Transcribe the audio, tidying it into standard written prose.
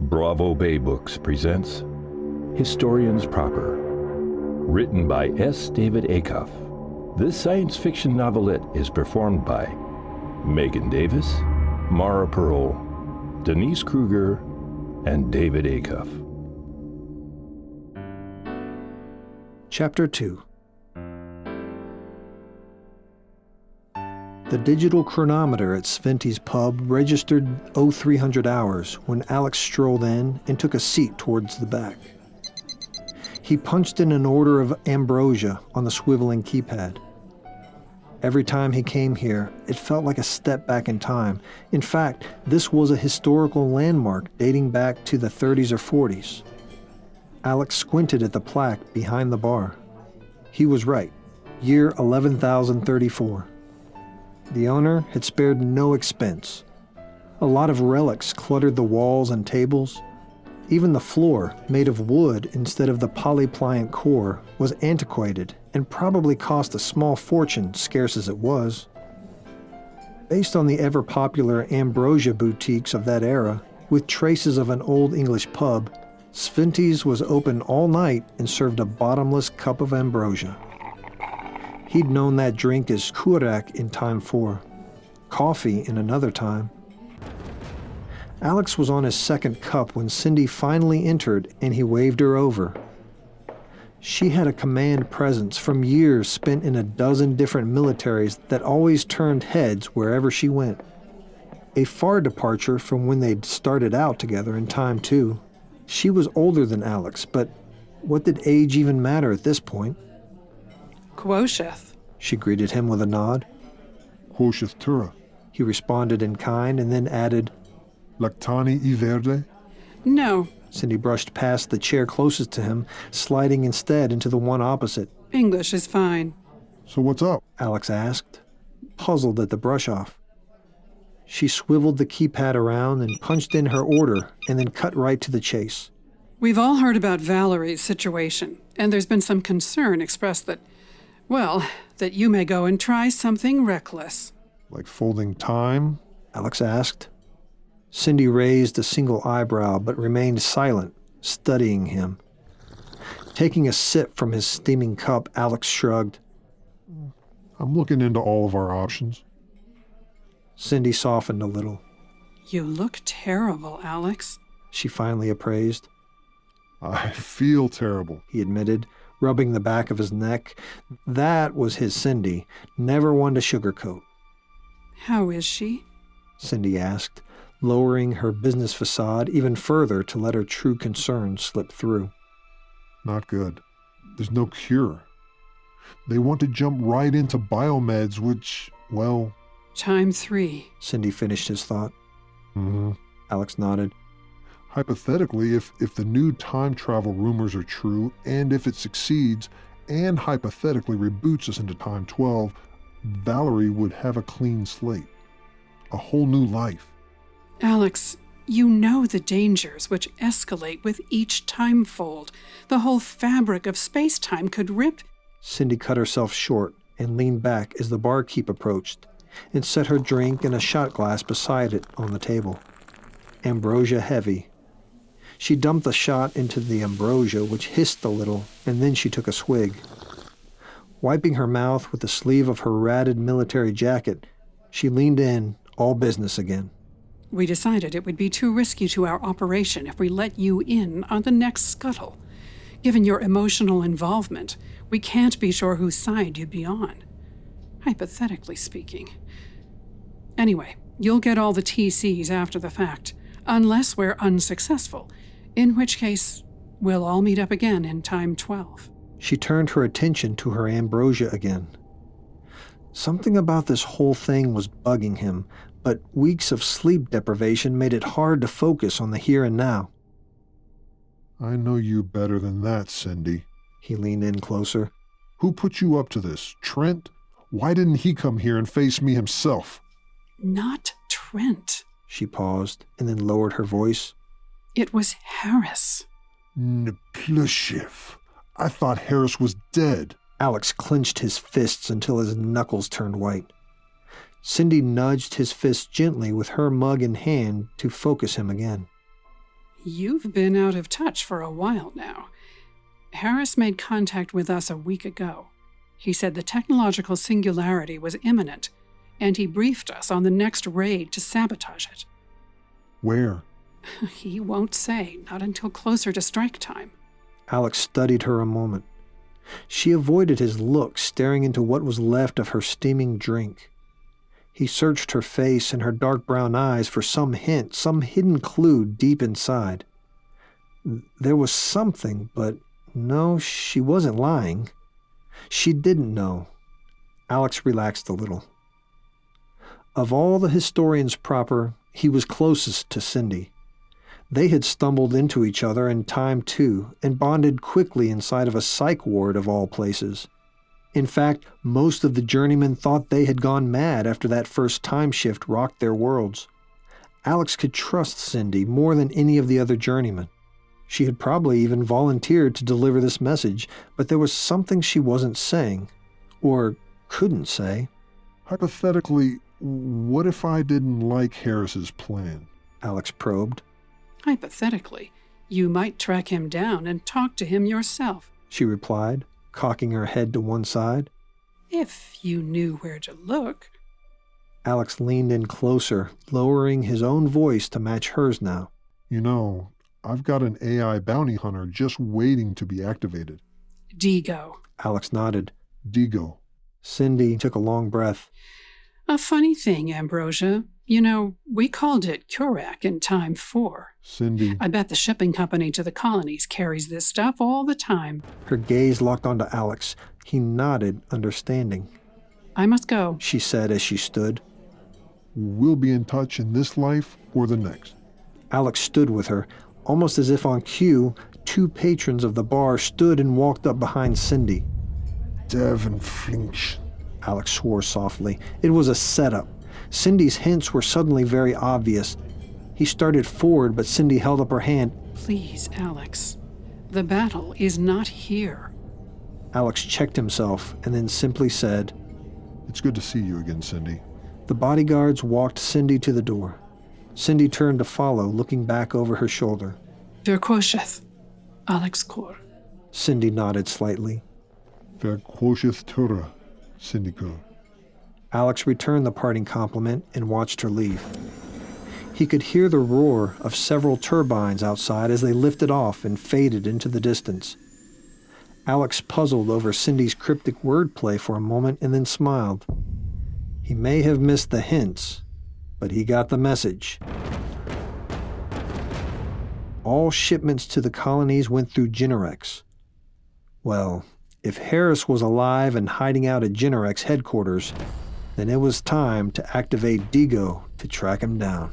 BravoBay Books presents Historians Proper, written by S. David Acuff. This science fiction novelette is performed by Megan Davis, Mara Purl, Denise Krueger, and David Acuff. Chapter 2. The digital chronometer at Sventy's pub registered 0300 hours when Alex strolled in and took a seat towards the back. He punched in an order of ambrosia on the swiveling keypad. Every time he came here, it felt like a step back in time. In fact, this was a historical landmark dating back to the 30s or 40s. Alex squinted at the plaque behind the bar. He was right. Year 11,034. The owner had spared no expense. A lot of relics cluttered the walls and tables. Even the floor, made of wood instead of the polypliant core, was antiquated and probably cost a small fortune, scarce as it was. Based on the ever-popular ambrosia boutiques of that era, with traces of an old English pub, Sventy's was open all night and served a bottomless cup of ambrosia. He'd known that drink as Krueger in time 4, coffee in another time. Alex was on his second cup when Cindy finally entered and he waved her over. She had a command presence from years spent in a dozen different militaries that always turned heads wherever she went. A far departure from when they'd started out together in time 2. She was older than Alex, but what did age even matter at this point? Quosheth. She greeted him with a nod. Quosheth Tura. He responded in kind and then added, Lactani I verde? No. Cindy brushed past the chair closest to him, sliding instead into the one opposite. English is fine. So what's up? Alex asked, puzzled at the brush-off. She swiveled the keypad around and punched in her order and then cut right to the chase. We've all heard about Valerie's situation, and there's been some concern expressed that you may go and try something reckless. Like folding time? Alex asked. Cindy raised a single eyebrow but remained silent, studying him. Taking a sip from his steaming cup, Alex shrugged. I'm looking into all of our options. Cindy softened a little. You look terrible, Alex, she finally appraised. I feel terrible, he admitted, rubbing the back of his neck. That was his Cindy, never one to sugarcoat. How is she? Cindy asked, lowering her business facade even further to let her true concern slip through. Not good. There's no cure. They want to jump right into biomeds, which, well... Time 3. Cindy finished his thought. Mm-hmm. Alex nodded. Hypothetically, if the new time travel rumors are true, and if it succeeds, and hypothetically reboots us into time 12, Valerie would have a clean slate. A whole new life. Alex, you know the dangers which escalate with each time fold. The whole fabric of space-time could rip. Cindy cut herself short and leaned back as the barkeep approached and set her drink and a shot glass beside it on the table. Ambrosia heavy. She dumped the shot into the ambrosia, which hissed a little, and then she took a swig. Wiping her mouth with the sleeve of her ratted military jacket, she leaned in, all business again. We decided it would be too risky to our operation if we let you in on the next scuttle. Given your emotional involvement, we can't be sure whose side you'd be on. Hypothetically speaking. Anyway, you'll get all the TCs after the fact, unless we're unsuccessful, in which case we'll all meet up again in time 12. She turned her attention to her ambrosia again. Something about this whole thing was bugging him, but weeks of sleep deprivation made it hard to focus on the here and now. I know you better than that, Cindy. He leaned in closer. Who put you up to this? Trent? Why didn't he come here and face me himself? Not Trent. She paused and then lowered her voice. It was Harris. Neplushev. I thought Harris was dead. Alex clenched his fists until his knuckles turned white. Cindy nudged his fist gently with her mug in hand to focus him again. You've been out of touch for a while now. Harris made contact with us a week ago. He said the technological singularity was imminent, and he briefed us on the next raid to sabotage it. Where? He won't say, not until closer to strike time. Alex studied her a moment. She avoided his look, staring into what was left of her steaming drink. He searched her face and her dark brown eyes for some hint, some hidden clue deep inside. There was something, but no, she wasn't lying. She didn't know. Alex relaxed a little. Of all the historians proper, he was closest to Cindy. They had stumbled into each other in time too, and bonded quickly inside of a psych ward of all places. In fact, most of the Journeymen thought they had gone mad after that first time shift rocked their worlds. Alex could trust Cindy more than any of the other Journeymen. She had probably even volunteered to deliver this message, but there was something she wasn't saying, or couldn't say. Hypothetically, what if I didn't like Harris's plan? Alex probed. Hypothetically, you might track him down and talk to him yourself, She replied, cocking her head to one side. if you knew where to look. Alex leaned in closer, lowering his own voice to match hers now. You know, I've got an AI bounty hunter just waiting to be activated. Digo. Alex nodded. Digo. Cindy took a long breath. A funny thing, Ambrosia. You know, we called it Kurak in Time 4. Cindy. I bet the shipping company to the colonies carries this stuff all the time. Her gaze locked onto Alex. He nodded, understanding. I must go. She said as she stood. We'll be in touch in this life or the next. Alex stood with her. Almost as if on cue, two patrons of the bar stood and walked up behind Cindy. Devin Flinch. Alex swore softly. It was a setup. Cindy's hints were suddenly very obvious. He started forward, but Cindy held up her hand. Please, Alex. The battle is not here. Alex checked himself and then simply said, It's good to see you again, Cindy. The bodyguards walked Cindy to the door. Cindy turned to follow, looking back over her shoulder. Verkosheth. Alex Kor. Cindy nodded slightly. Verkosheth Tura, Syndico. Alex returned the parting compliment and watched her leave. He could hear the roar of several turbines outside as they lifted off and faded into the distance. Alex puzzled over Cindy's cryptic wordplay for a moment and then smiled. He may have missed the hints, but he got the message. All shipments to the colonies went through Generex. Well, if Harris was alive and hiding out at Generex headquarters, then it was time to activate Digo to track him down.